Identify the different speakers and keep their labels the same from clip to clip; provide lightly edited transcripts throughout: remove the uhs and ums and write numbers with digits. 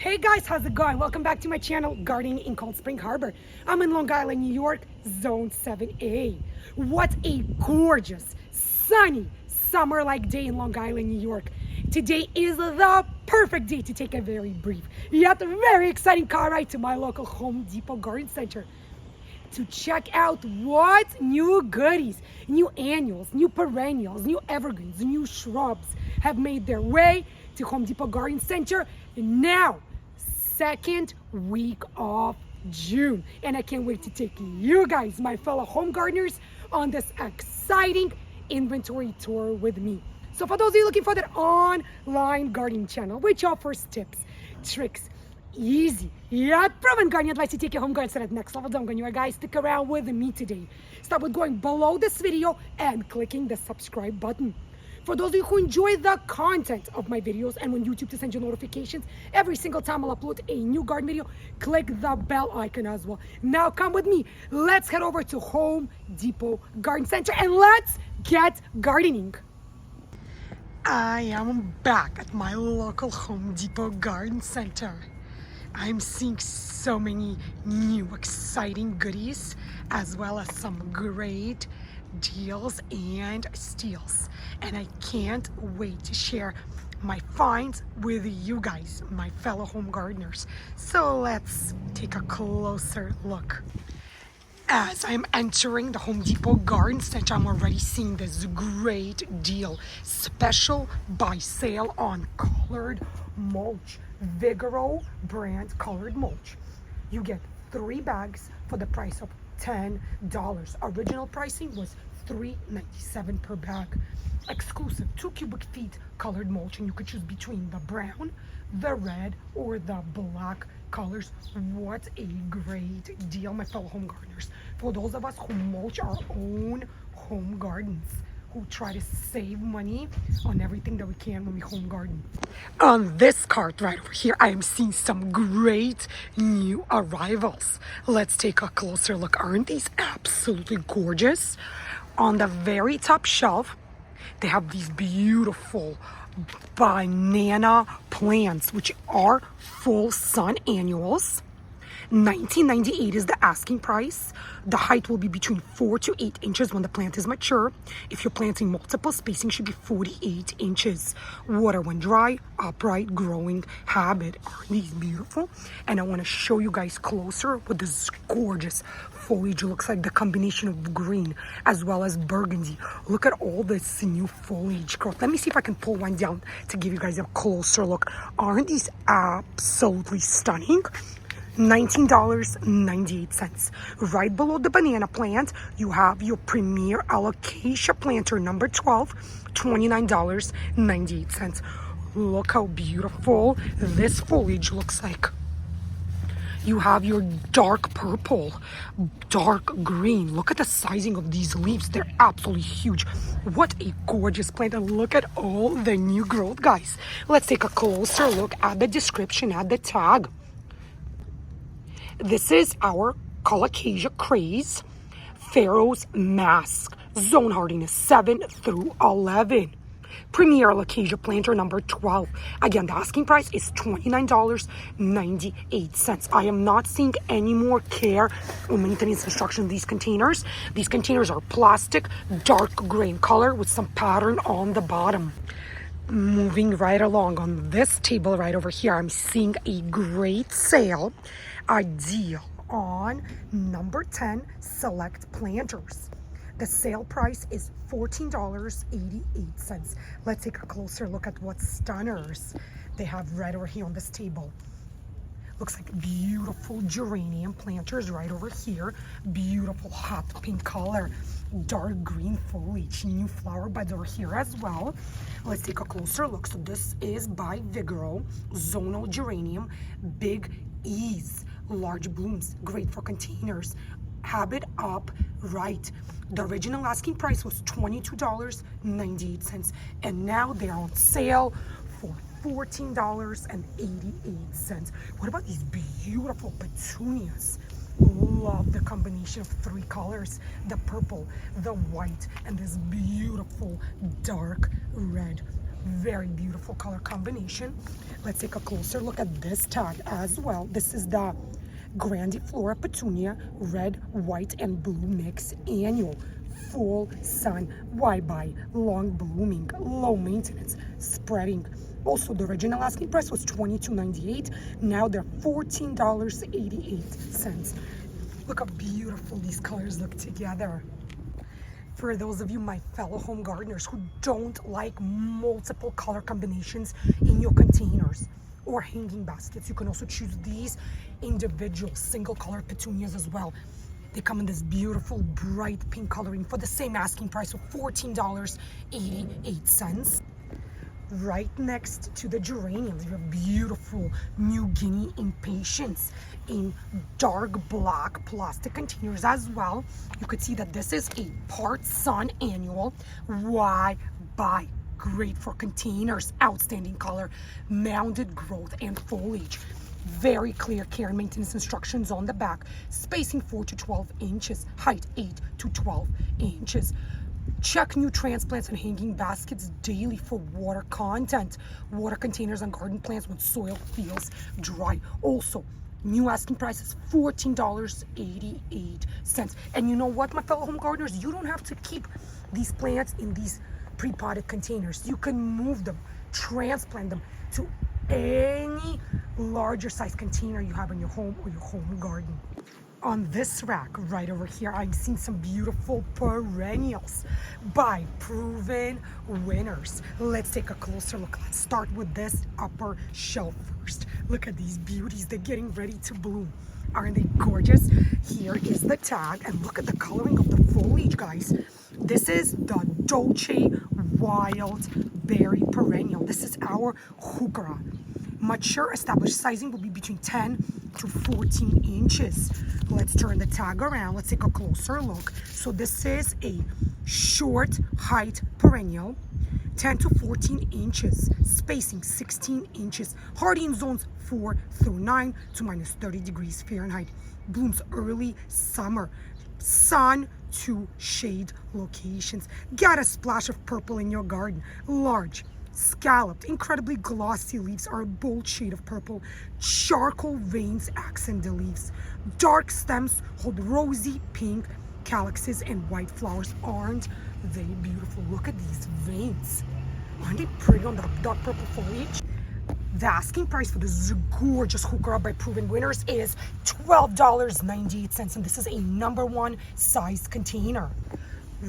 Speaker 1: Hey guys, how's it going? Welcome back to my channel, Gardening in Cold Spring Harbor. I'm in Long Island, New York, Zone 7A. What a gorgeous, sunny, summer-like day in Long Island, New York. Today is the perfect day to take a very brief, yet very exciting car ride to my local Home Depot garden center to check out what new goodies, new annuals, new perennials, new evergreens, new shrubs have made their way to Home Depot Garden Center now, second week of June. And I can't wait to take you guys, my fellow home gardeners, on this exciting inventory tour with me. So for those of you looking for that online gardening channel, which offers tips, tricks, easy yet proven gardening advice to take your home garden to that next level, don't go anywhere, guys. Stick around with me today. Start with going below this video and clicking the subscribe button. For those of you who enjoy the content of my videos and want YouTube to send you notifications every single time I'll upload a new garden video, click the bell icon as well. Now come with me. Let's head over to Home Depot Garden Center and let's get gardening. I am back at my local Home Depot Garden Center. I'm seeing so many new exciting goodies as well as some great deals and steals, and I can't wait to share my finds with you guys, my fellow home gardeners. So let's take a closer look. As I'm entering the Home Depot Garden Center, I'm already seeing this great deal, special buy sale on colored mulch, Vigoro brand colored mulch. You get 3 bags for the price of $10. Original pricing was $3.97 per bag. Exclusive 2 cubic feet colored mulch, and you could choose between the brown, the red, or the black colors. What a great deal, my fellow home gardeners. For those of us who mulch our own home gardens, who try to save money on everything that we can when we home garden. On this cart right over here, I am seeing some great new arrivals. Let's take a closer look. Aren't these absolutely gorgeous? On the very top shelf, they have these beautiful banana plants, which are full sun annuals. $19.98 is the asking price. The height will be between 4 to 8 inches when the plant is mature. If you're planting multiple, spacing should be 48 inches. Water when dry, upright growing habit. Aren't these beautiful? And I want to show you guys closer what this gorgeous foliage looks like, the combination of green as well as burgundy. Look at all this new foliage growth. Let me see if I can pull one down to give you guys a closer look. Aren't these absolutely stunning? $19.98. Right below the banana plant, you have your premier alocasia planter number 12, $29.98. Look how beautiful this foliage looks like. You have your dark purple, dark green. Look at the sizing of these leaves. They're absolutely huge. What a gorgeous plant. And look at all the new growth, guys. Let's take a closer look at the description, at the tag. This is our Colocasia craze, Pharaoh's Mask, zone hardiness 7 through 11. Premier Alocasia planter number 12. Again, the asking price is $29.98. I am not seeing any more care or maintenance instruction in these containers. These containers are plastic, dark gray in color with some pattern on the bottom. Moving right along on this table right over here, I'm seeing a great sale, a deal on number 10 select planters. The sale price is $14.88. Let's take a closer look at what stunners they have right over here on this table. Looks like beautiful geranium planters right over here. Beautiful hot pink color, dark green foliage, new flower buds over here as well. Let's take a closer look. So this is by Vigoro, zonal geranium, big ease, large blooms, great for containers. Habit up right. The original asking price was $22.98, and now they're on sale for $14.88. What about these beautiful petunias? Love the combination of 3 colors, the purple, the white, and this beautiful dark red. Very beautiful color combination. Let's take a closer look at this tag as well. This is the Grandiflora Petunia, red, white, and blue mix annual. Full sun, wide by, long blooming, low maintenance, spreading. Also, the original asking price was $22.98. Now they're $14.88. Look how beautiful these colors look together. For those of you, my fellow home gardeners, who don't like multiple color combinations in your containers or hanging baskets, you can also choose these individual single color petunias as well. They come in this beautiful bright pink coloring for the same asking price of $14.88. Right next to the geraniums, you have beautiful New Guinea impatiens in dark black plastic containers as well. You could see that this is a part sun annual. Why buy? Great for containers, outstanding color, mounded growth and foliage. Very clear care and maintenance instructions on the back. Spacing 4 to 12 inches, height 8 to 12 inches. Check new transplants and hanging baskets daily for water content. Water containers and garden plants when soil feels dry. Also, new asking price is $14.88. And you know what, my fellow home gardeners? You don't have to keep these plants in these pre-potted containers. You can move them, transplant them to any larger size container you have in your home or your home garden. On this rack right over here, I'm seeing some beautiful perennials by proven winners. Let's take a closer look. Let's start with this upper shelf first. Look at these beauties. They're getting ready to bloom. Aren't they gorgeous? Here is the tag, and look at the coloring of the foliage, guys. This is the Dolce Wild Berry Perennial. This is our heuchera. Mature established sizing will be between 10 to 14 inches. Let's turn the tag around. Let's take a closer look. So this is a short height perennial, 10 to 14 inches, spacing 16 inches, hardy in zones 4 through 9 to minus 30 degrees Fahrenheit. Blooms early summer, sun to shade locations. Get a splash of purple in your garden. Large, scalloped, incredibly glossy leaves are a bold shade of purple. Charcoal veins accent the leaves. Dark stems hold rosy pink calyxes and white flowers. Aren't they beautiful? Look at these veins. Aren't they pretty on the dark purple foliage? The asking price for this gorgeous heuchera by proven winners is $12.98, and this is a #1 size container.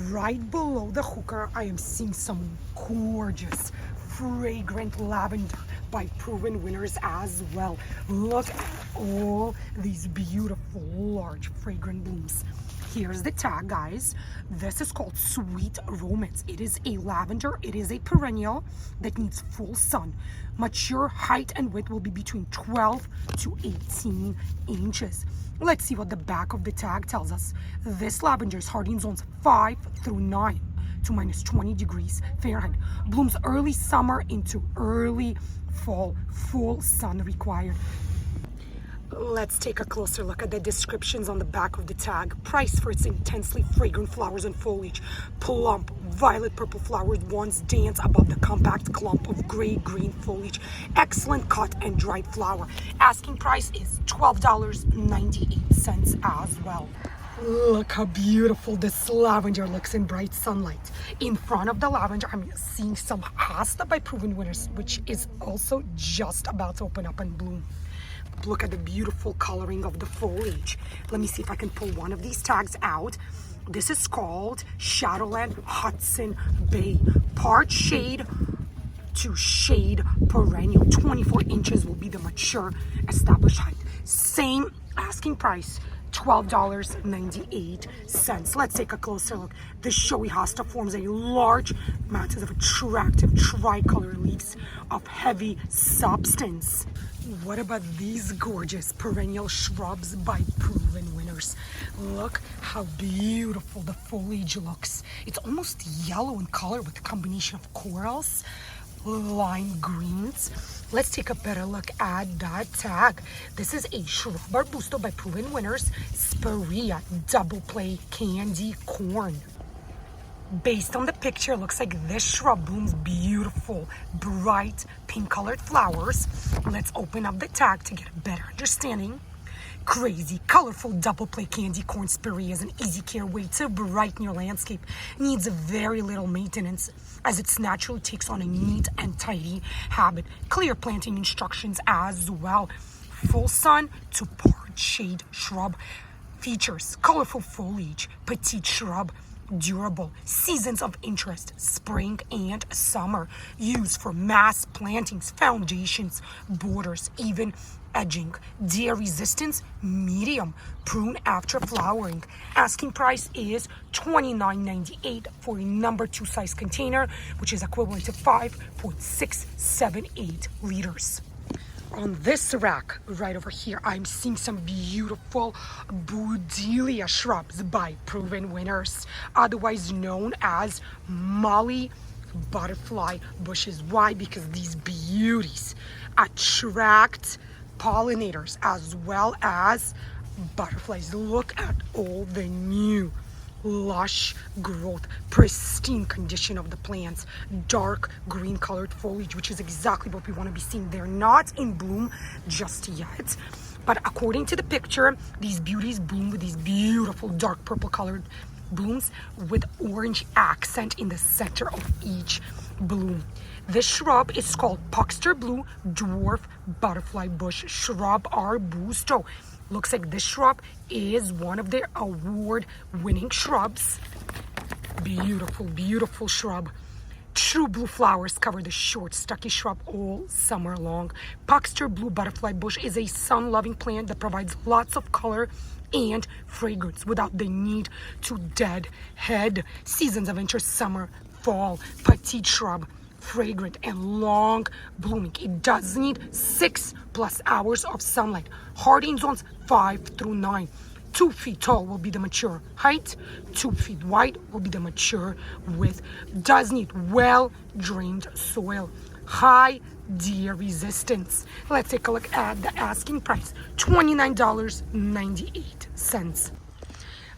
Speaker 1: Right below the heuchera, I am seeing some gorgeous fragrant lavender by proven winners as well. Look at all these beautiful large fragrant blooms. Here's the tag, guys. This is called Sweet Romance. It is a lavender. It is a perennial that needs full sun. Mature height and width will be between 12 to 18 inches. Let's see what the back of the tag tells us. This lavender is hardy in zones 5 through 9 to minus 20 degrees Fahrenheit. Blooms early summer into early fall. Full sun required. Let's take a closer look at the descriptions on the back of the tag. Price for its intensely fragrant flowers and foliage. Plump, violet purple flowers once dance above the compact clump of gray-green foliage. Excellent cut and dried flower. Asking price is $12.98 as well. Look how beautiful this lavender looks in bright sunlight. In front of the lavender, I'm seeing some hosta by proven winners, which is also just about to open up and bloom. Look at the beautiful coloring of the foliage. Let me see if I can pull one of these tags out. This is called Shadowland Hudson Bay. Part shade to shade perennial. 24 inches will be the mature established height. Same asking price, $12.98. Let's take a closer look. The showy hosta forms a large masses of attractive tricolor leaves of heavy substance. What about these gorgeous perennial shrubs by proven winners? Look how beautiful the foliage looks. It's almost yellow in color with a combination of corals, lime greens. Let's take a better look at that tag. This is a shrub arbusto by proven winners, Spirea double play candy corn. Based on the picture, it looks like this shrub blooms beautiful, bright pink colored flowers. Let's open up the tag to get a better understanding. Crazy, colorful double play candy corn spirea is an easy care way to brighten your landscape. Needs very little maintenance as it naturally takes on a neat and tidy habit. Clear planting instructions as well. Full sun to part shade shrub. Features colorful foliage, petite shrub, durable, seasons of interest, spring and summer. Used for mass plantings, foundations, borders, even edging. Deer resistance, medium. Prune after flowering. Asking price is $29.98 for a number 2 size container, which is equivalent to 5.678 liters. On this rack right over here, I'm seeing some beautiful Budelia shrubs by proven winners, otherwise known as Molly butterfly bushes. Why? Because these beauties attract pollinators as well as butterflies. Look at all the new lush growth, pristine condition of the plants, dark green colored foliage, which is exactly what we want to be seeing. They're not in bloom just yet, but according to the picture, these beauties bloom with these beautiful dark purple colored blooms with orange accent in the center of each bloom. This shrub is called Puxter Blue Dwarf Butterfly Bush Shrub Arbusto. Looks like this shrub is one of their award-winning shrubs. Beautiful, beautiful shrub. True blue flowers cover the short, stocky shrub all summer long. Puxter Blue Butterfly Bush is a sun-loving plant that provides lots of color and fragrance without the need to deadhead. Seasons of interest, summer, fall. Petite shrub, fragrant and long blooming. It does need 6+ hours of sunlight. Hardy zones 5 through 9. 2 feet tall will be the mature height. 2 feet wide will be the mature width. Does need well drained soil. High deer resistance. Let's take a look at the asking price, $29.98.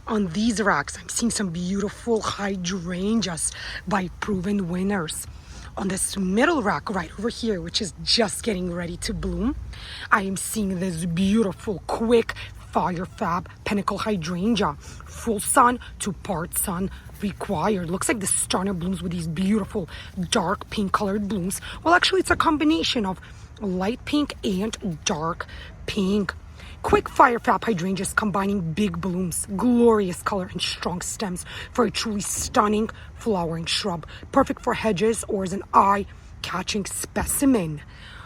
Speaker 1: On these racks, I'm seeing some beautiful hydrangeas by proven winners. On this middle rack right over here, which is just getting ready to bloom, I am seeing this beautiful, quick fire fab pinnacle hydrangea. Full sun to part sun required. Looks like the starter blooms with these beautiful dark pink colored blooms. Well, actually, it's a combination of light pink and dark pink. Quick fire fab hydrangeas combining big blooms, glorious color, and strong stems for a truly stunning flowering shrub. Perfect for hedges or as an eye-catching specimen.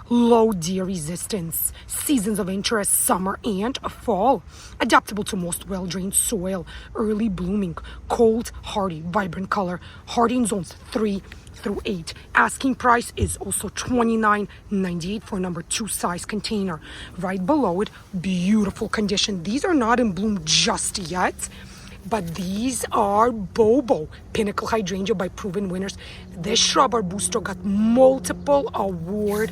Speaker 1: Low deer resistance, seasons of interest, summer and fall. Adaptable to most well-drained soil, early blooming, cold, hardy, vibrant color, hardy in zones 3 through 8. Asking price is also $29.98 for a number 2 size container. Right below it, beautiful condition. These are not in bloom just yet, but these are Bobo Pinnacle Hydrangea by proven winners. This shrub arbusto got multiple award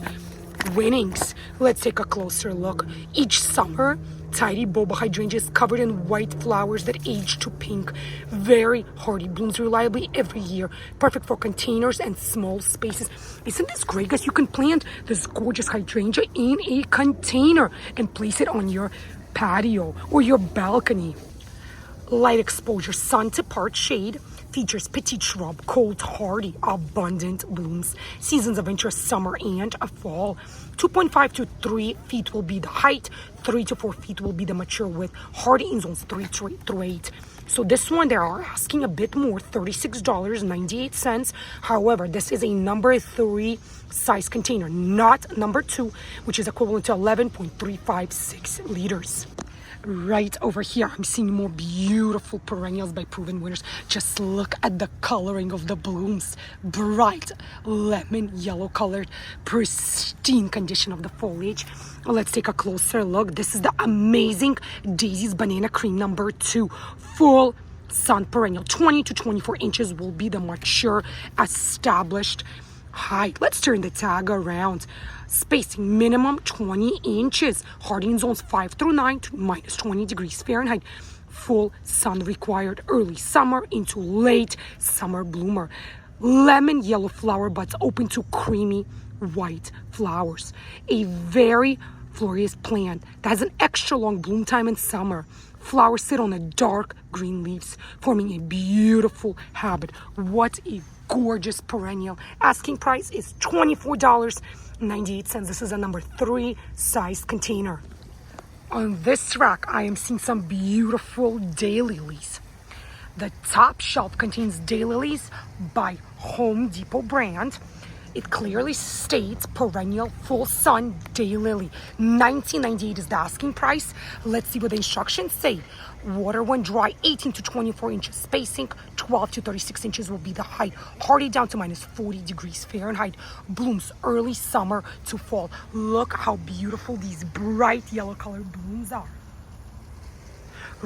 Speaker 1: winnings. Let's take a closer look. Each summer, tidy Bobo hydrangea is covered in white flowers that age to pink. Very hardy, blooms reliably every year. Perfect for containers and small spaces. Isn't this great, guys? You can plant this gorgeous hydrangea in a container and place it on your patio or your balcony. Light exposure, sun to part shade. Features petite shrub, cold, hardy, abundant blooms. Seasons of interest, summer and fall. 2.5 to 3 feet will be the height. 3 to 4 feet will be the mature width. Hardy in zones 3 through 8. So this one, they are asking a bit more, $36.98. However, this is a number 3 size container, not number 2, which is equivalent to 11.356 liters. Right over here, I'm seeing more beautiful perennials by proven winners. Just look at the coloring of the blooms. Bright lemon yellow colored, pristine condition of the foliage. Let's take a closer look. This is the amazing Daisies Banana Cream number 2. Full sun perennial. 20 to 24 inches will be the mature established height. Let's turn the tag around. Spacing minimum 20 inches. Hardy in zones 5 through 9 to minus 20 degrees Fahrenheit. full sun required, early summer into late summer bloomer. Lemon yellow flower buds open to creamy white flowers. A very florious plant that has an extra long bloom time in summer. Flowers sit on the dark green leaves, forming a beautiful habit. What a gorgeous perennial. Asking price is $24.98. This is a number 3 size container. On this rack, I am seeing some beautiful daylilies. The top shelf contains daylilies by Home Depot brand. It clearly states perennial full sun daylily. $19.98 is the asking price. Let's see what the instructions say. Water when dry, 18 to 24 inches spacing, 12 to 36 inches will be the height. Hardy down to minus 40 degrees Fahrenheit. Blooms early summer to fall. Look how beautiful these bright yellow colored blooms are.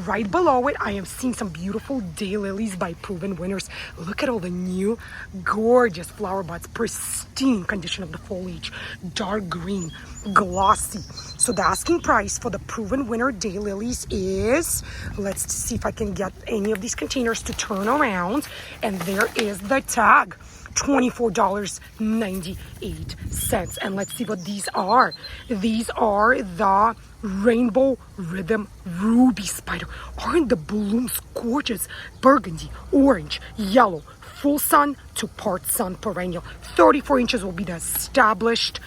Speaker 1: Right below it, I am seeing some beautiful daylilies by proven winners. Look at all the new gorgeous flower buds, pristine condition of the foliage, dark green, glossy. So the asking price for the proven winner daylilies is, let's see if I can get any of these containers to turn around. And there is the tag. $24.98. And let's see what these are. These are the Rainbow Rhythm Ruby Spider. Aren't the blooms gorgeous? Burgundy, orange, yellow, full sun to part sun perennial. 34 inches will be the established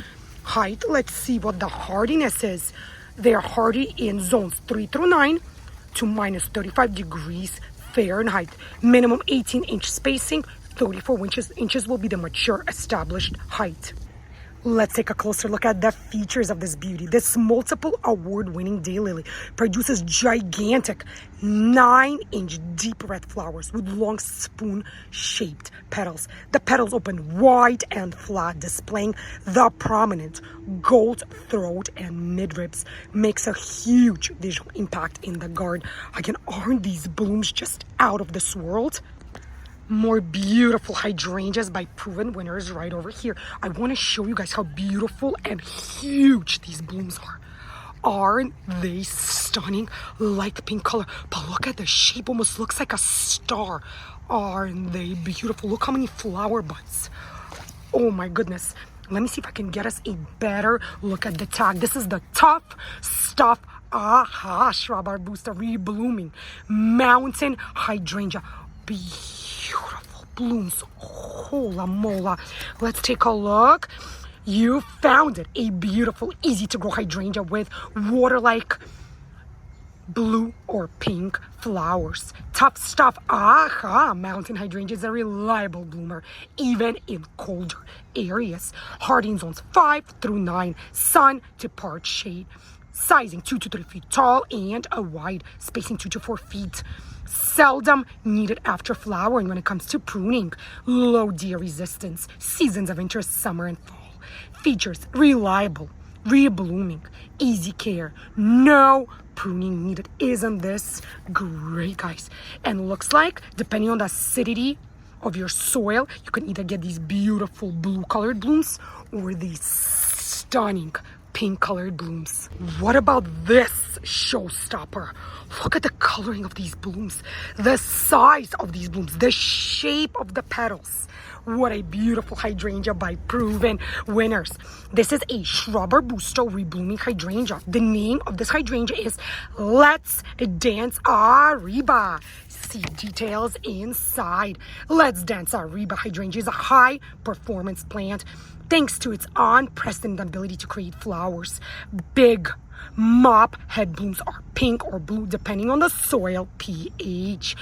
Speaker 1: height. Let's see what the hardiness is. They are hardy in zones 3 through 9 to minus 35 degrees Fahrenheit. Minimum 18-inch spacing. 34 inches will be the mature established height. Let's take a closer look at the features of this beauty. This multiple award-winning daylily produces gigantic 9-inch deep red flowers with long spoon-shaped petals. The petals open wide and flat, displaying the prominent gold throat and midribs. Makes a huge visual impact in the garden. Again, aren't these blooms just out of this world? More beautiful hydrangeas by proven winners right over here. I want to show you guys how beautiful and huge these blooms are. Aren't they stunning? Light pink color, but look at the shape, almost looks like a star. Aren't they beautiful? Look how many flower buds. Oh my goodness. Let me see if I can get us a better look at the tag. This is the Tough Stuff shrub arbusta reblooming mountain hydrangea. Beautiful blooms. Hola mola. Let's take a look. You found it. A beautiful, easy to grow hydrangea with water-like blue or pink flowers. Tough Stuff mountain hydrangea is a reliable bloomer even in colder areas. Hardy in zones 5 through 9. Sun to part shade. Sizing 2 to 3 feet tall and a wide spacing 2 to 4 feet. Seldom needed after flowering when it comes to pruning. Low deer resistance. Seasons of interest, summer and fall. Features: reliable, reblooming, easy care, no pruning needed. Isn't this great, guys? And looks like, depending on the acidity of your soil, you can either get these beautiful blue colored blooms or these stunning pink colored blooms. What about this showstopper? Look at the coloring of these blooms, the size of these blooms, the shape of the petals. What a beautiful hydrangea by proven winners. This is a shrub arbusto reblooming hydrangea. The name of this hydrangea is Let's Dance Arriba. See details inside. Let's Dance Arriba hydrangea is a high performance plant thanks to its unprecedented ability to create flowers. Big mop head blooms are pink or blue depending on the soil pH.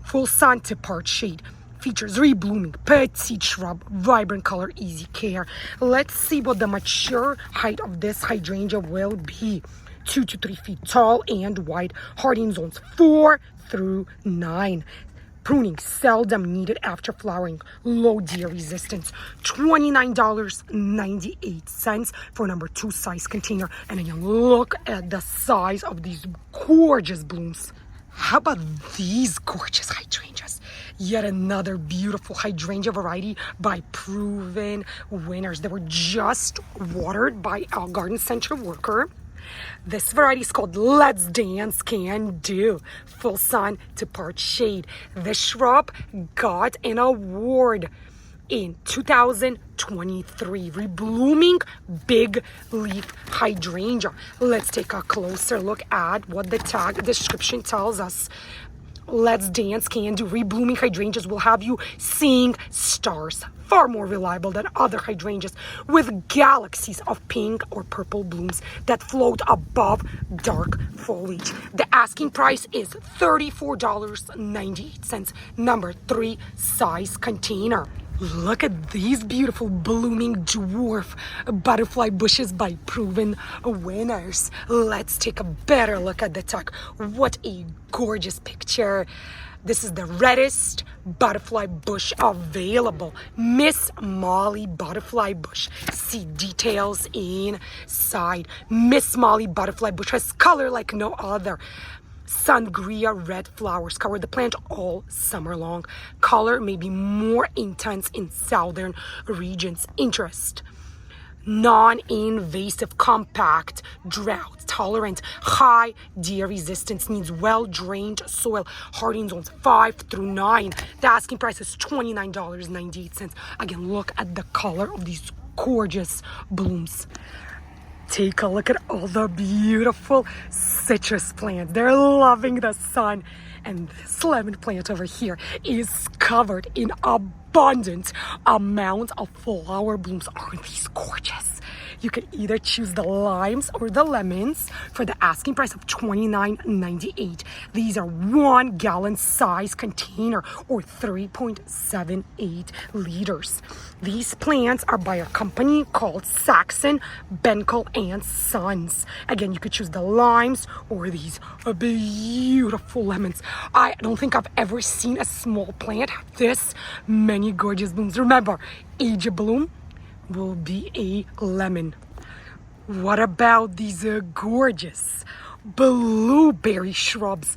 Speaker 1: Full sun to part shade. Features reblooming, petite shrub, vibrant color, easy care. Let's see what the mature height of this hydrangea will be. 2 to 3 feet tall and wide. Hardy in zones 4 through 9. Pruning seldom needed after flowering. Low deer resistance. $29.98 for number 2 size container. And again, look at the size of these gorgeous blooms. How about these gorgeous hydrangeas? Yet another beautiful hydrangea variety by proven winners. They were just watered by our garden center worker. This variety is called Let's Dance Can Do. Full sun to part shade. This shrub got an award in 2023. Reblooming big leaf hydrangea. Let's take a closer look at what the tag description tells us. Let's Dance Can Do. Reblooming hydrangeas will have you seeing stars. Far more reliable than other hydrangeas, with galaxies of pink or purple blooms that float above dark foliage. The asking price is $34.98, number 3 size container. Look at these beautiful blooming dwarf butterfly bushes by proven winners. Let's take a better look at the tag. What a gorgeous picture. This is the reddest butterfly bush available. Miss Molly butterfly bush. See details inside. Miss Molly butterfly bush has color like no other. Sangria red flowers cover the plant all summer long. Color may be more intense in southern regions. Interest: non-invasive, compact, drought tolerant, high deer resistance, needs well-drained soil, hardy zones 5 through 9. The asking price is $29.98. Again, look at the color of these gorgeous blooms. Take a look at all the beautiful citrus plants. They're loving the sun. And this lemon plant over here is covered in abundant amount of flower blooms. Aren't these gorgeous? You could either choose the limes or the lemons for the asking price of $29.98. These are 1 gallon size container or 3.78 liters. These plants are by a company called Saxon, Benkel and Sons. Again, you could choose the limes or these beautiful lemons. I don't think I've ever seen a small plant have this many gorgeous blooms. Remember, age of bloom will be a lemon. What about these gorgeous blueberry shrubs?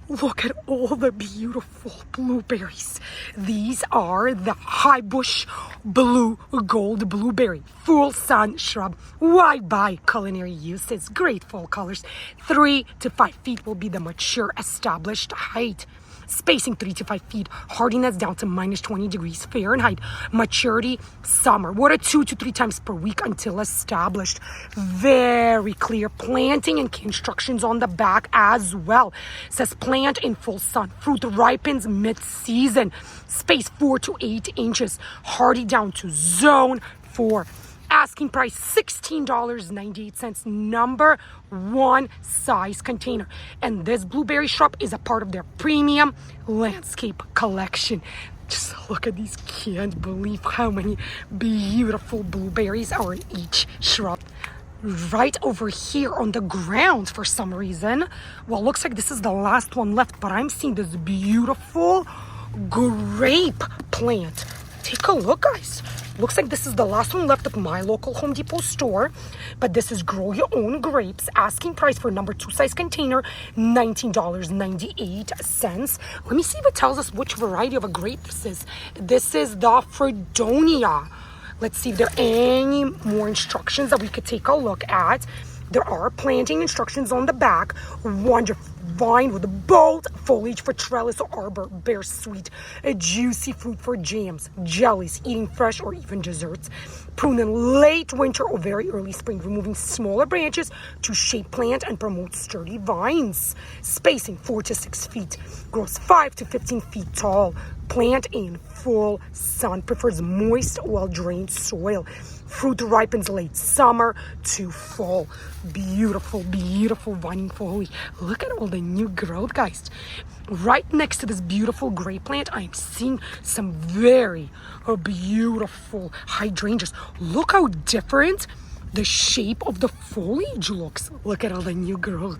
Speaker 1: Look at all the beautiful blueberries. These are the high bush blue gold blueberry, full sun shrub, wide by culinary uses, great fall colors. 3 to 5 feet will be the mature established height. Spacing 3 to 5 feet, hardiness down to minus 20 degrees Fahrenheit. Maturity, summer. Water 2 to 3 times per week until established. Very clear planting and key instructions on the back as well. Says plant in full sun. Fruit ripens mid-season. Space 4 to 8 inches. Hardy down to zone 4. Asking price $16.98, number 1 size container. And this blueberry shrub is a part of their premium landscape collection. Just look at these. Can't believe how many beautiful blueberries are in each shrub. Right over here on the ground for some reason. Well, looks like this is the last one left, but I'm seeing this beautiful grape plant. Take a look, guys. Looks like this is the last one left at my local Home Depot store. But this is grow your own grapes. Asking price for number 2 size container, $19.98. Let me see if it tells us which variety of a grape this is. This is the Fredonia. Let's see if there are any more instructions that we could take a look at. There are planting instructions on the back. Wonderful vine with a bold foliage for trellis or arbor. Bears sweet, a juicy fruit for jams, jellies, eating fresh or even desserts. Prune in late winter or very early spring, removing smaller branches to shape plant and promote sturdy vines. Spacing 4 to 6 feet. Grows 5 to 15 feet tall. Plant in full sun. Prefers moist, well-drained soil. Fruit ripens late summer to fall. Beautiful, beautiful vining foliage. Look at all the new growth, guys. Right next to this beautiful grape plant, I'm seeing some very beautiful hydrangeas. Look how different the shape of the foliage looks. Look at all the new growth.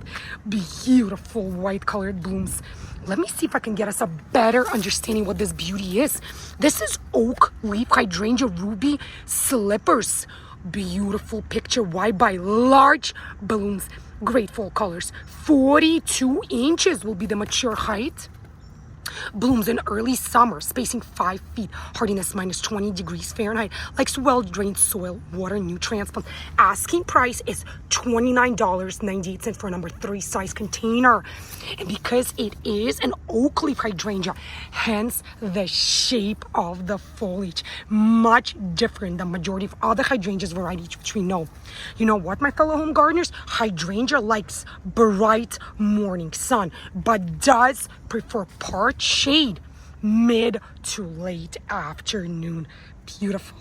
Speaker 1: Beautiful white colored blooms. Let me see if I can get us a better understanding what this beauty is. This is Oakleaf Hydrangea Ruby Slippers. Beautiful picture, wide by large balloons. Great fall colors. 42 inches will be the mature height. Blooms in early summer, spacing 5 feet, hardiness minus 20 degrees Fahrenheit, likes well-drained soil, water, new transplant. Asking price is $29.98 for a number 3 size container. And because it is an Oakleaf hydrangea, hence the shape of the foliage, much different than majority of other hydrangeas varieties which we know. You know what, my fellow home gardeners? Hydrangea likes bright morning sun, but does prefer part shade mid to late afternoon. Beautiful.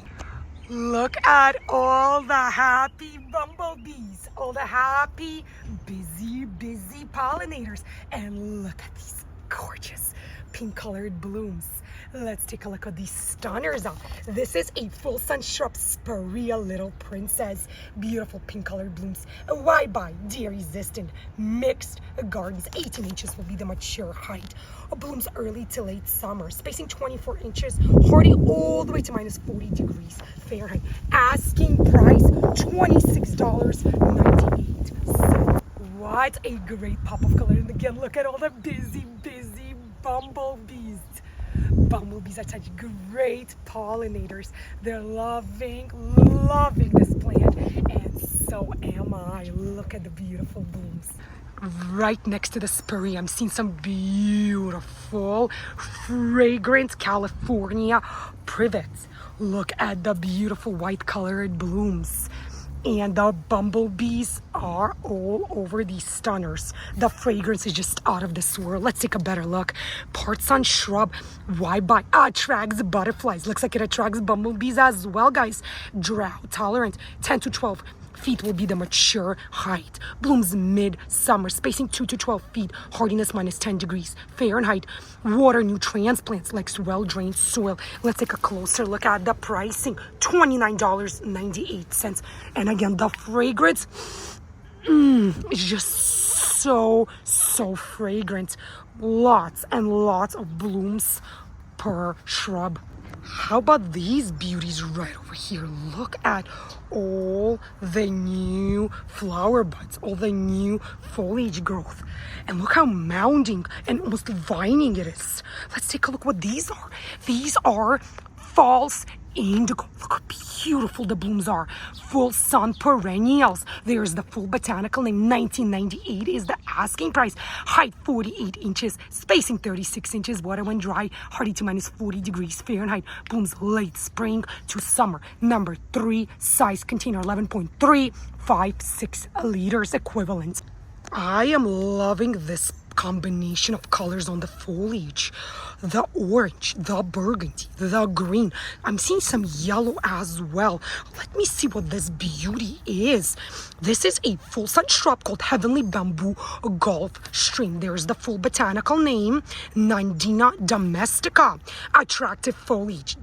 Speaker 1: Look at all the happy bumblebees, all the happy, busy pollinators. And look at these gorgeous pink colored blooms. Let's take a look at these stunners out. This is a full sun shrub, Spirea Little Princess. Beautiful pink colored blooms. Wide by, deer resistant, mixed gardens. 18 inches will be the mature height. Blooms early to late summer, spacing 24 inches, hardy all the way to minus 40 degrees Fahrenheit. Asking price $26.98. What a great pop of color. And again, look at all the busy bumblebees. Bumblebees are such great pollinators. They're loving this plant, and so am I. Look at the beautiful blooms. Right next to the Spirea, I'm seeing some beautiful, fragrant California privets. Look at the beautiful white colored blooms. And the bumblebees are all over these stunners. The fragrance is just out of this world. Let's take a better look. Part sun shrub, wide by, attracts butterflies. Looks like it attracts bumblebees as well, guys. Drought tolerant, 10 to 12 feet will be the mature height. Blooms mid-summer, spacing 2 to 12 feet, hardiness minus 10 degrees Fahrenheit. Water, new transplants, likes well-drained soil. Let's take a closer look at the pricing, $29.98. And again, the fragrance, it's just so fragrant. Lots and lots of blooms per shrub. How about these beauties right over here? Look at all the new flower buds, all the new foliage growth. And look how mounding and almost vining it is. Let's take a look what these are. These are false indigo. Look how beautiful the blooms are. Full sun perennials. There's the full botanical name. $19.98 is the asking price. Height 48 inches, spacing 36 inches. Water when dry, hardy to minus 40 degrees Fahrenheit. Blooms late spring to summer. Number 3 size container, 11.356 liters equivalent. I am loving this combination of colors on the foliage. The orange, the burgundy, the green. I'm seeing some yellow as well. Let me see what this beauty is. This is a full sun shrub called Heavenly Bamboo Gulf Stream. There's the full botanical name, Nandina domestica. Attractive foliage,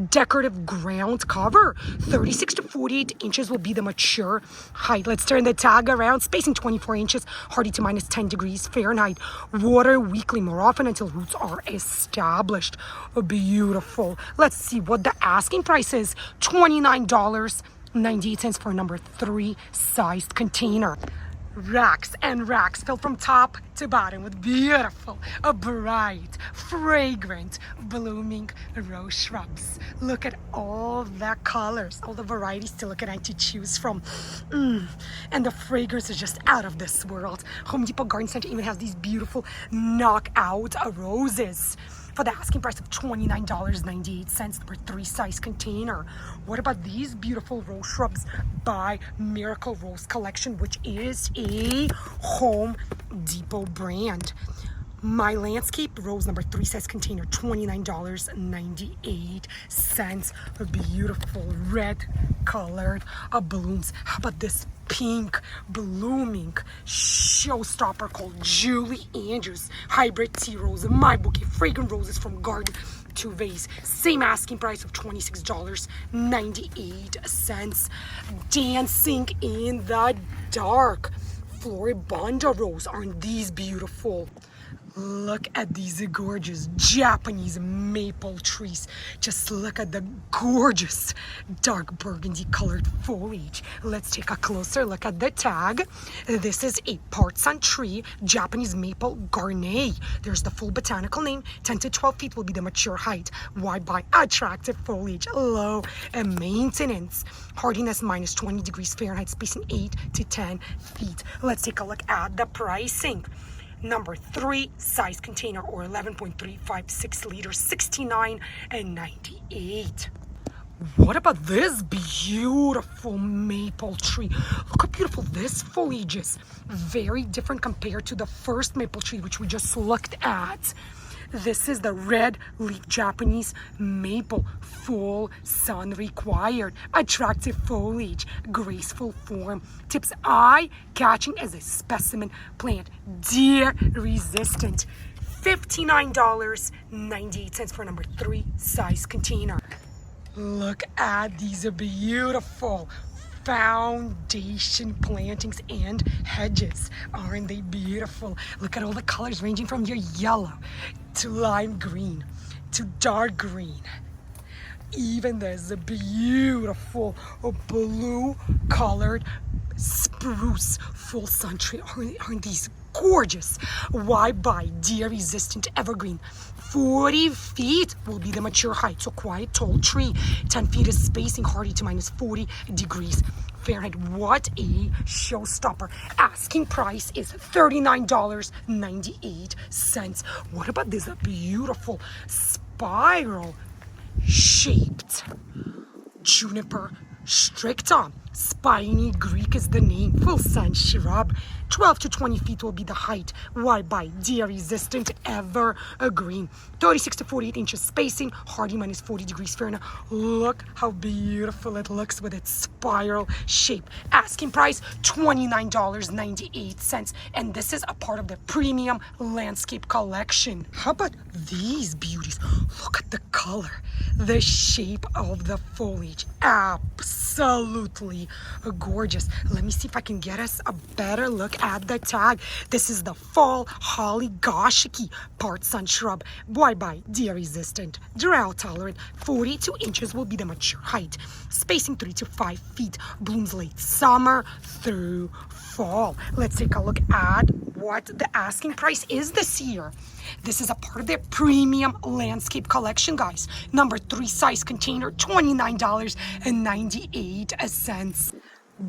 Speaker 1: decorative ground cover. 36 to 48 inches will be the mature height. Let's turn the tag around. Spacing 24 inches, hardy to minus 10 degrees Fahrenheit. Water weekly, more often until roots are established. Beautiful. Let's see what the asking price is. $29.98 for a number 3 sized container. Racks and racks filled from top to bottom with beautiful, bright, fragrant, blooming rose shrubs. Look at all the colors, all the varieties to look at and to choose from. And the fragrance is just out of this world. Home Depot Garden Center even has these beautiful knockout roses for the asking price of $29.98 per 3 size container. What about these beautiful rose shrubs by Miracle Rose Collection, which is a Home Depot brand? My Landscape Rose number 3 size container, $29.98. Beautiful red colored blooms. How about this pink blooming showstopper called Julie Andrews hybrid tea rose? My bouquet, fragrant roses from garden to vase. Same asking price of $26.98. Dancing in the dark Floribunda rose. Aren't these beautiful? Look at these gorgeous Japanese maple trees. Just look at the gorgeous dark burgundy colored foliage. Let's take a closer look at the tag. This is a part-sun tree, Japanese maple garnet. There's the full botanical name. 10 to 12 feet will be the mature height. Wide by attractive foliage, low and maintenance. Hardiness minus 20 degrees Fahrenheit, spacing 8 to 10 feet. Let's take a look at the pricing. Number 3 size container, or 11.356 liters, $69.98. What about this beautiful maple tree? Look how beautiful this foliage is. Very different compared to the first maple tree which we just looked at. This is the red leaf Japanese maple, full sun required, attractive foliage, graceful form, tips eye-catching as a specimen plant, deer resistant. $59.98 for number 3 size container. Look at these beautiful foundation plantings and hedges. Aren't they beautiful? Look at all the colors ranging from your yellow to lime green to dark green. Even there's a beautiful blue colored spruce full sun tree. Aren't these gorgeous? Why buy deer resistant evergreen? 40 feet will be the mature height, so quite tall tree. 10 feet is spacing, hardy to minus 40 degrees Fahrenheit. What a showstopper. Asking price is $39.98. What about this beautiful spiral shaped Juniper stricta? Spiny Greek is the name. Full sun shrub. 12 to 20 feet will be the height. Why buy deer resistant evergreen? 36 to 48 inches spacing. Hardy minus 40 degrees Fahrenheit. Look how beautiful it looks with its spiral shape. Asking price $29.98. And this is a part of the premium landscape collection. How about these beauties? Look at the color, the shape of the foliage. Absolutely gorgeous. Let me see if I can get us a better look at the tag. This is the fall holly goshiki part sun shrub. Why buy deer resistant, drought tolerant. 42 inches will be the mature height. Spacing 3 to 5 feet. Blooms late summer through fall. Let's take a look at what the asking price is this year. This is a part of their premium landscape collection, guys. Number 3 size container, $29.98.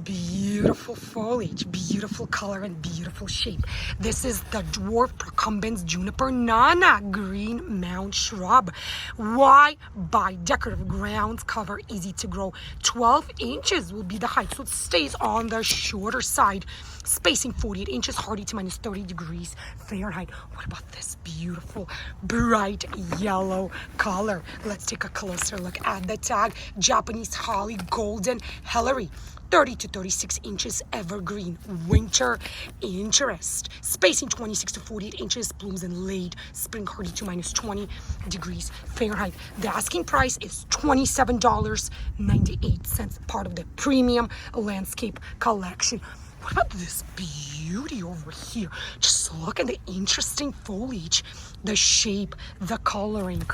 Speaker 1: Beautiful foliage, beautiful color, and beautiful shape. This is the Dwarf Procumbens Juniper Nana green mound shrub. Why buy decorative ground cover, easy to grow? 12 inches will be the height, so it stays on the shorter side. Spacing 48 inches, hardy to minus 30 degrees Fahrenheit. What about this beautiful bright yellow color? Let's take a closer look at the tag. Japanese holly golden Hillary. 30 to 36 inches evergreen, winter interest. Spacing 26 to 48 inches, blooms in late spring, hardy to minus 20 degrees Fahrenheit. The asking price is $27.98, part of the premium landscape collection. What about this beauty over here? Just look at the interesting foliage, the shape, the coloring.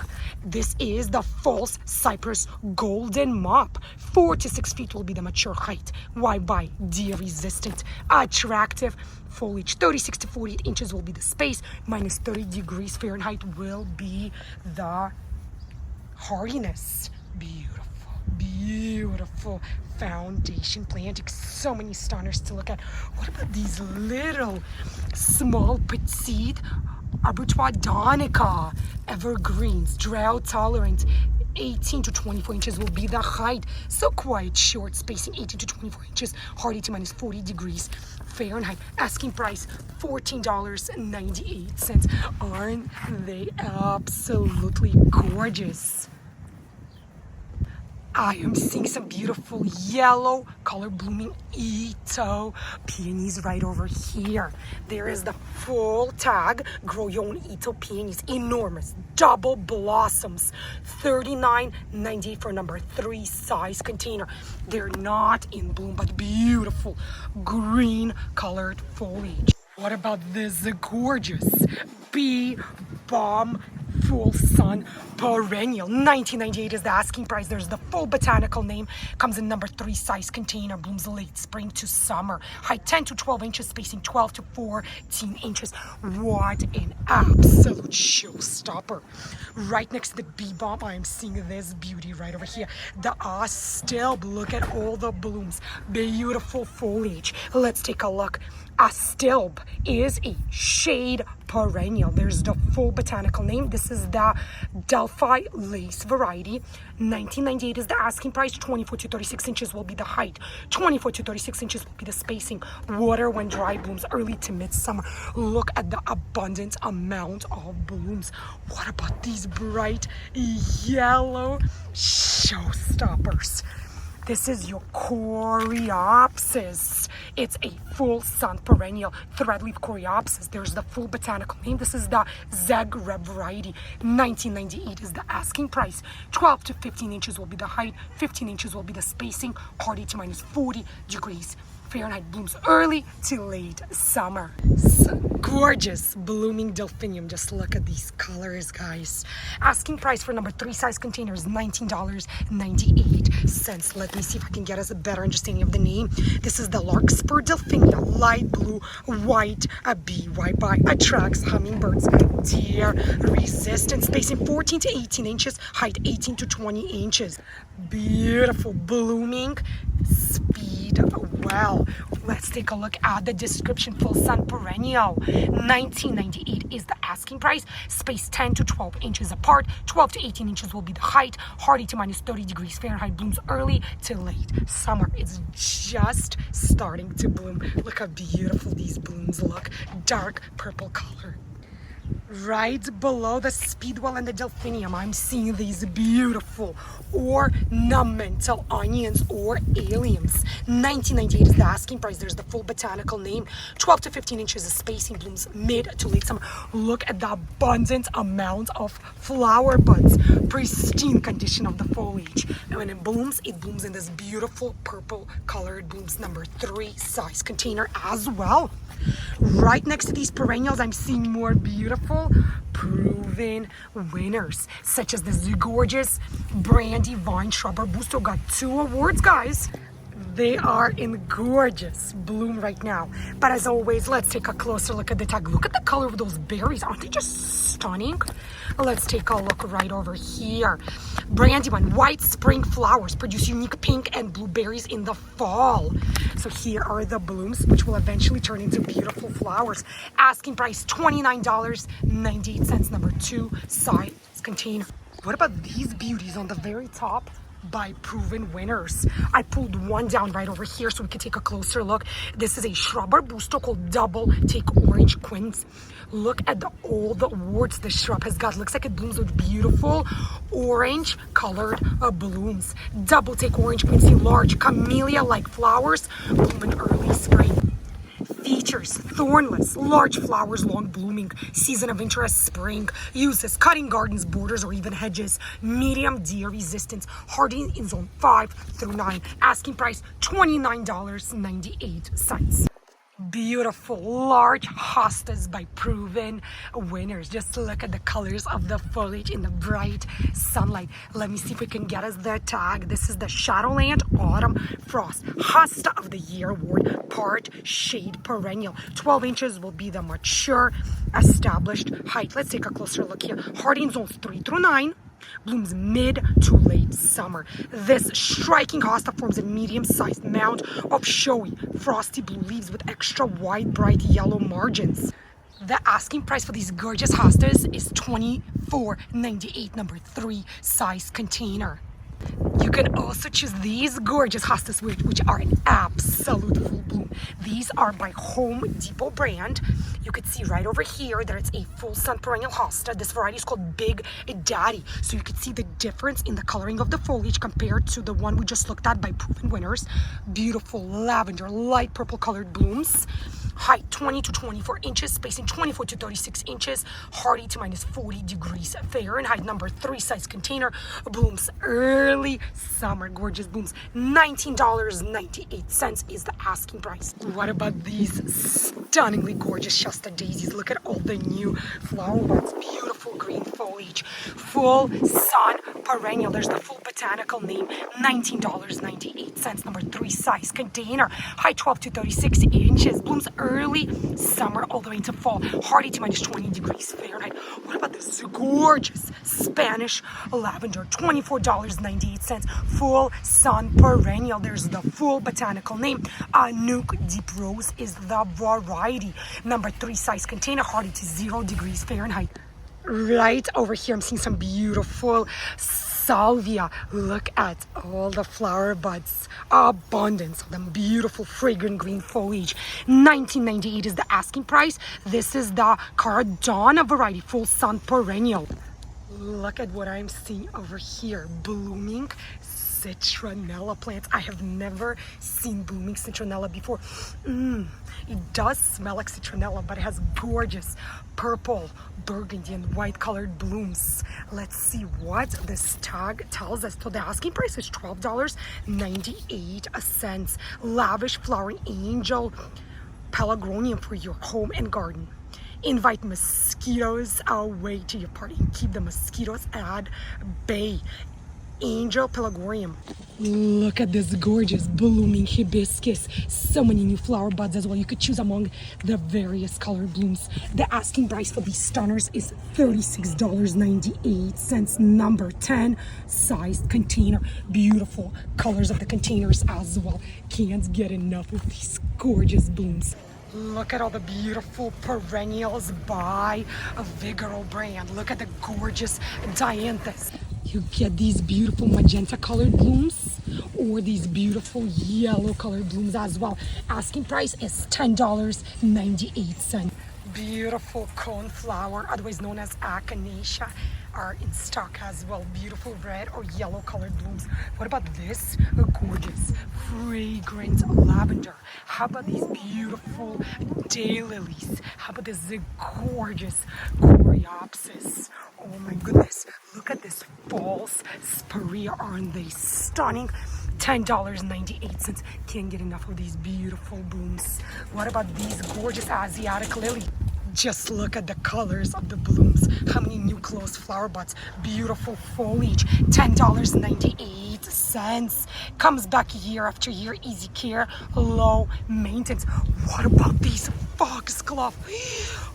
Speaker 1: This is the false cypress golden mop. 4 to 6 feet will be the mature height. Why buy deer resistant, attractive foliage? 36 to 48 inches will be the space. Minus 30 degrees Fahrenheit will be the hardiness. Beautiful foundation planting. So many stunners to look at. What about these little small petite arbutois donica evergreens, drought tolerant? 18 to 24 inches will be the height, so quite short, spacing 18 to 24 inches, hardy to minus 40 degrees Fahrenheit. Asking price $14.98. Aren't they absolutely gorgeous? I am seeing some beautiful yellow color blooming Ito peonies right over here. There is the full tag, grow your own Ito peonies, enormous, double blossoms, $39.98 for number 3 size container. They're not in bloom, but beautiful green colored foliage. What about this gorgeous bee balm full sun perennial? $19.98 is the asking price. There's the full botanical name. Comes in number 3 size container. Blooms late spring to summer. Height 10 to 12 inches, spacing 12 to 14 inches. What an absolute showstopper. Right next to the bee balm, I am seeing this beauty right over here. The Astilbe. Look at all the blooms. Beautiful foliage. Let's take a look. Astilbe is a shade perennial. There's the full botanical name. This is the Delphi lace variety. $19.98 is the asking price. 24 to 36 inches will be the height. 24 to 36 inches will be the spacing. Water when dry, blooms early to midsummer. Look at the abundant amount of blooms. What about these bright yellow showstoppers? This is your Coreopsis. It's a full sun perennial threadleaf Coreopsis. There's the full botanical name. This is the Zagreb variety. $19.98 is the asking price. 12 to 15 inches will be the height. 15 inches will be the spacing. Hardy to minus 40 degrees Fahrenheit. Blooms early to late summer. Gorgeous blooming Delphinium. Just look at these colors, guys. Asking price for number 3 size container is $19.98. Let me see if I can get us a better understanding of the name. This is the Larkspur Delphinia, light blue, white, a BY attracts hummingbirds. Deer resistant, spacing 14 to 18 inches, height 18 to 20 inches. Beautiful blooming speed well. Let's take a look at the description. Full sun perennial. $19.98 is the asking price. Space 10 to 12 inches apart. 12 to 18 inches will be the height. Hardy to minus 30 degrees Fahrenheit. Blooms early to late summer. It's just starting to bloom. Look how beautiful these blooms look. Dark purple color. Right below the speedwell and the delphinium, I'm seeing these beautiful ornamental onions or alliums. $19.98 is the asking price. There's the full botanical name. 12 to 15 inches of spacing. Blooms mid to late summer. Look at the abundant amount of flower buds. Pristine condition of the foliage. And when it blooms in this beautiful purple colored blooms. Number 3 size container as well. Right next to these perennials, I'm seeing more beautiful proven winners, such as this gorgeous Brandywine shrub arbusto. Got 2 awards, guys. They are in gorgeous bloom right now. But as always, let's take a closer look at the tag. Look at the color of those berries. Aren't they just stunning? Let's take a look right over here. Brandywine, white spring flowers produce unique pink and blue berries in the fall. So here are the blooms, which will eventually turn into beautiful flowers. Asking price $29.98, number 2 size container. What about these beauties on the very top? By proven winners. I pulled one down right over here so we can take a closer look. This is a shrub arbusto called Double Take Orange Quince. Look at all the awards this shrub has got. Looks like it blooms with beautiful orange colored blooms. Double Take Orange Quince, large camellia-like flowers bloom in early spring. Features thornless, large flowers, long blooming, season of interest, spring. Uses cutting gardens, borders, or even hedges. Medium deer resistance, hardy in zone 5 through 9. Asking price $29.98. Beautiful large hostas by proven winners. Just look at the colors of the foliage in the bright sunlight. Let me see if we can get us the tag. This is the Shadowland Autumn Frost Hosta of the Year Award, part shade perennial. 12 inches will be the mature established height. Let's take a closer look here. Hardy in zones 3 through 9. Blooms mid to late summer. This striking hosta forms a medium-sized mound of showy, frosty blue leaves with extra wide, bright yellow margins. The asking price for these gorgeous hostas is $24.98, number 3 size container. You can also choose these gorgeous hostas, which are an absolute full bloom. These are by Home Depot brand. You could see right over here that it's a full sun perennial hosta. This variety is called Big Daddy. So you could see the difference in the coloring of the foliage compared to the one we just looked at by proven winners. Beautiful lavender, light purple colored blooms. height 20 to 24 inches, spacing 24 to 36 inches, hardy to minus 40 degrees Fahrenheit. Number 3 size container, blooms early summer, gorgeous blooms. $19.98 is the asking price. What about these stunningly gorgeous Shasta daisies? Look at all the new flower buds, beautiful green foliage, full sun perennial. There's the full botanical name. $19.98. Number 3 size container, height 12 to 36 inches, blooms early summer all the way into fall, hardy to minus 20 degrees Fahrenheit. What about this gorgeous Spanish lavender? $24.98. Full sun perennial. There's the full botanical name. Nuke Deep Rose is the variety. Number 3 size container, hardy to 0 degrees Fahrenheit. Right over here, I'm seeing some beautiful Salvia. Look at all the flower buds, abundance of them, beautiful fragrant green foliage. $19.98 is the asking price. This is the Cardona variety, full sun perennial. Look at what I'm seeing over here, blooming citronella plants. I have never seen blooming citronella before. It does smell like citronella, but it has gorgeous purple, burgundy, and white colored blooms. Let's see what this tag tells us. So the asking price is $12.98. Lavish flowering angel pelargonium for your home and garden. Invite mosquitoes away to your party and keep the mosquitoes at bay. Angel pelargonium. Look at this gorgeous blooming hibiscus. So many new flower buds as well. You could choose among the various colored blooms. The asking price for these stunners is $36.98. Number 10 sized container. Beautiful colors of the containers as well. Can't get enough of these gorgeous blooms. Look at all the beautiful perennials by a Vigoro brand. Look at the gorgeous dianthus. You get these beautiful magenta colored blooms or these beautiful yellow colored blooms as well. Asking price is $10.98. Beautiful coneflower, otherwise known as echinacea, are in stock as well. Beautiful red or yellow colored blooms. What about this gorgeous fragrant lavender? How about these beautiful daylilies? How about this gorgeous Coreopsis? Oh my goodness, look at this false spirea. Aren't they stunning? $10.98. Can't get enough of these beautiful blooms. What about these gorgeous Asiatic lily? Just look at the colors of the blooms. How many new closed flower buds. Beautiful foliage. $10.98. Comes back year after year. Easy care, low maintenance. What about these foxglove?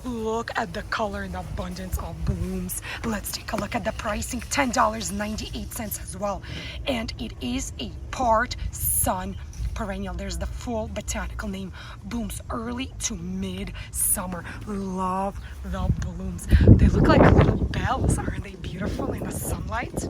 Speaker 1: Look at the color and abundance of blooms. Let's take a look at the pricing. $10.98 as well. And it is a part sun perennial. There's the full botanical name. Blooms early to mid-summer. Love the blooms. They look like little bells. Aren't they beautiful in the sunlight?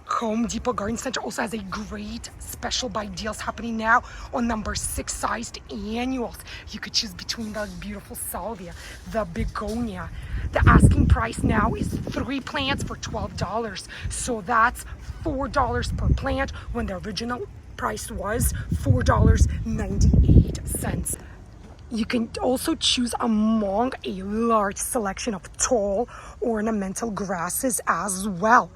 Speaker 1: Home Depot Garden Center also has a great special buy deals happening now on number 6 sized annuals. You could choose between the beautiful salvia, the begonia. The asking price now is 3 plants for $12. So that's $4 per plant when the original price was $4.98. You can also choose among a large selection of tall ornamental grasses as well.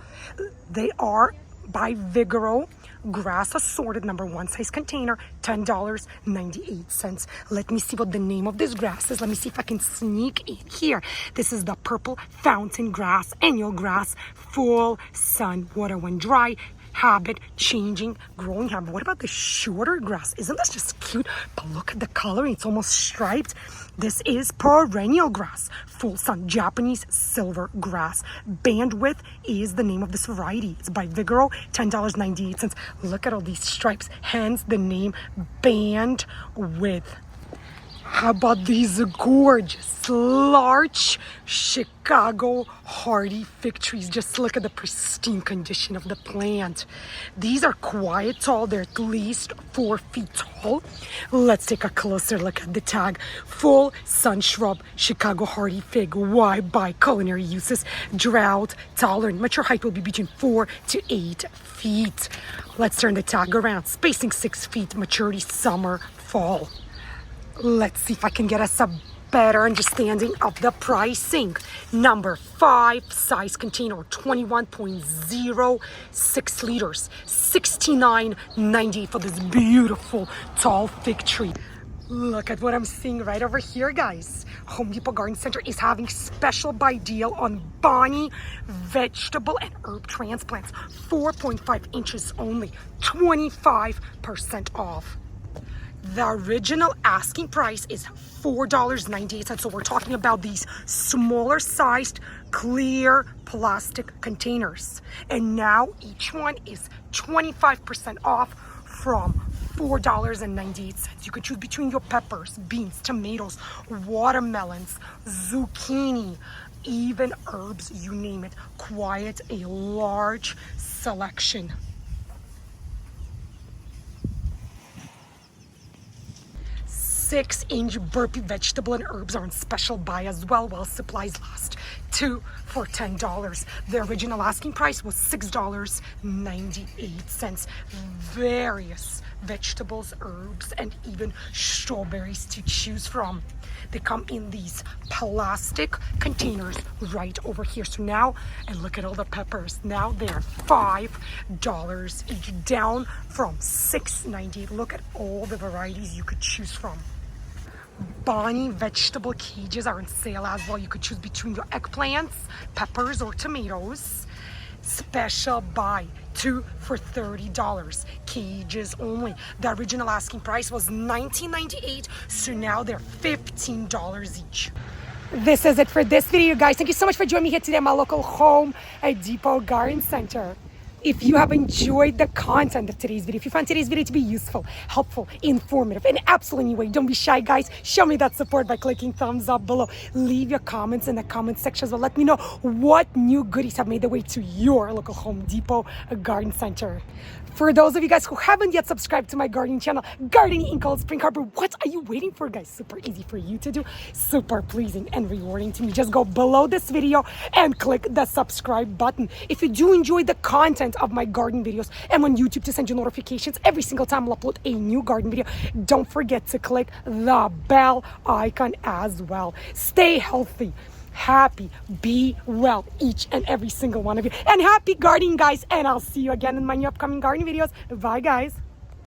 Speaker 1: They are by Vigoro, grass assorted, number 1 size container, $10.98. Let me see what the name of this grass is. Let me see if I can sneak it here. This is the purple fountain grass, annual grass, full sun, water when dry, habit changing, growing habit. What about the shorter grass? Isn't this just cute? But look at the coloring, it's almost striped. This is perennial grass, full sun, Japanese silver grass. Bandwidth is the name of this variety. It's by Vigoro, $10.98. Look at all these stripes, hence the name Bandwidth. How about these gorgeous, large Chicago hardy fig trees? Just look at the pristine condition of the plant. These are quite tall. They're at least 4 feet tall. Let's take a closer look at the tag. Full sun shrub, Chicago hardy fig. Why? By culinary uses. Drought tolerant. Mature height will be between 4 to 8 feet. Let's turn the tag around. Spacing 6 feet. Maturity summer, fall. Let's see if I can get us a better understanding of the pricing. Number 5 size container, 21.06 liters, $69.90 for this beautiful tall fig tree. Look at what I'm seeing right over here, guys. Home Depot Garden Center is having special buy deal on Bonnie vegetable and herb transplants. 4.5 inches only, 25% off. The original asking price is $4.98. So we're talking about these smaller sized clear plastic containers. And now each one is 25% off from $4.98. You could choose between your peppers, beans, tomatoes, watermelons, zucchini, even herbs, you name it. Quite a large selection. 6-inch burpee vegetable and herbs are on special buy as well while supplies last. 2 for $10. The original asking price was $6.98. Various vegetables, herbs, and even strawberries to choose from. They come in these plastic containers right over here. So now, and look at all the peppers. Now they're $5 each, down from $6.98. Look at all the varieties you could choose from. Bonnie vegetable cages are on sale as well. You could choose between your eggplants, peppers, or tomatoes. Special buy, 2 for $30. Cages only. The original asking price was $19.98, so now they're $15 each. This is it for this video, guys. Thank you so much for joining me here today at my local Home Depot Garden Center. If you have enjoyed the content of today's video, if you found today's video to be useful, helpful, informative, in absolutely any way, don't be shy, guys. Show me that support by clicking thumbs up below. Leave your comments in the comment section as well. Let me know what new goodies have made their way to your local Home Depot Garden Center. For those of you guys who haven't yet subscribed to my gardening channel, Gardening in Cold Spring Harbor, what are you waiting for, guys? Super easy for you to do, super pleasing and rewarding to me. Just go below this video and click the subscribe button. If you do enjoy the content of my garden videos and want YouTube to send you notifications every single time I'll upload a new garden video, don't forget to click the bell icon as well. Stay healthy, happy, be well, each and every single one of you, and happy gardening, guys, and I'll see you again in my new upcoming gardening videos. Bye, guys.